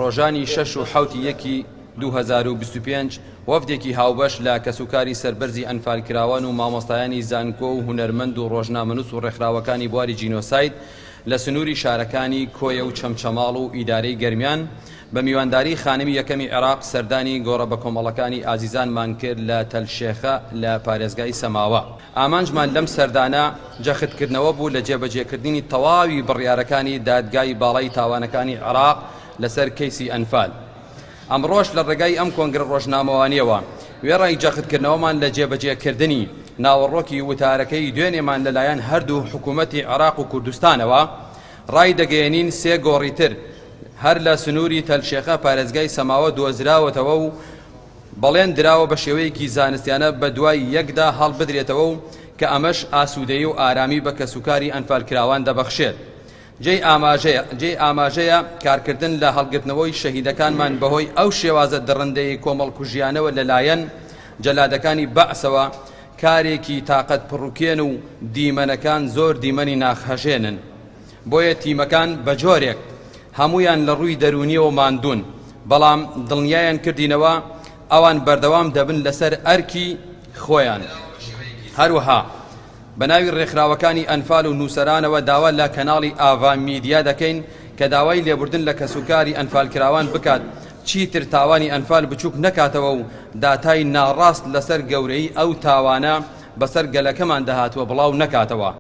ڕۆژانی 6 و 7 2025 وەفدێکی هاوبەش لە کەسوکاری سەربەرزی ئەنفالکراوان و مامۆستایانی زانکۆ و هونەرمەند و ڕۆژنامەنووس و ڕێکخراوەکانی بواری جینۆساید لە سنووری شارەکانی کۆیە و چەمچەماڵ و ئیدارەی گەرمیان بە میوانداری خانمی یەکەمی عێراق سەردانی گۆڕە بە کۆمەڵەکانی ئازیزانمان کرد لە تەلشێخە لە پارێزگای سەماوە. ئامانجمان لەم سەردانە جەختکردنەوە بوو لە جێبەجێکردنی تەواوی بڕیارەکانی دادگای باڵای تاوانەکانی عێراق لەسەر کەیسی ئەنفال. ئەمڕۆژ لە ڕێگای ئەم کۆنگرە ڕۆژنامەوانیەوە وێڕای جەختکردنەوەمان لە جێبەجێکردنی ناوەڕۆکی وتارەکەی دوێنێمان لەلایەن هەردوو حکوومەتی عێراق و کوردستانەوە ڕای دەگەیەنین 3 گۆڕی تر هەر لە سنووری تەلشێخە پارێزگای سەماوە دۆزراوەتەوە و بەڵێن دراوە بە شێوەیەکی زانستیانە بە دوای یەکدا هەڵبدرێتەوە و کە ئەمەش ئاسوودەیی و ئارامی بە کەسوکاری ئەنفالکراوان دەبەخشێت. جێی ئاماژەیە کارکردن لە هەڵگرتنەوەی شەهیدەکانمان بەهۆی ئەو شێوازە دڕندەی کۆمەڵکوژیانەوە لەلایەن جەلادەکانی بەعسەوە کارێکی تاقەت پڕوکێن و دیمەنەکان زۆر دیمەنی ناخەژێنن. بۆیە تیمەکان بە جۆرێک هەمویان لە ڕووی دەرونیەوە ماندوون، بەڵام دڵنیایان کردینەوە ئەوان بەردەوام دەبن لەسەر ئەرکی خۆیان. هەروەها بەناوی ڕێکخراوەکانی ئەنفال و نووسەرانەوە داوا لە کەناڵی ئاوا میدیا دەکەین کە داوای لێبوردن لە کەسوکاری ئەنفالکراوان بکات، چیتر تاوانی ئەنفال بچووک نەکاتەوە و داتای ناڕاست لەسەر گەورەی ئەو تاوانە بەسەر گەلەکەمان دەهاتووە بڵاو نەکاتەوە.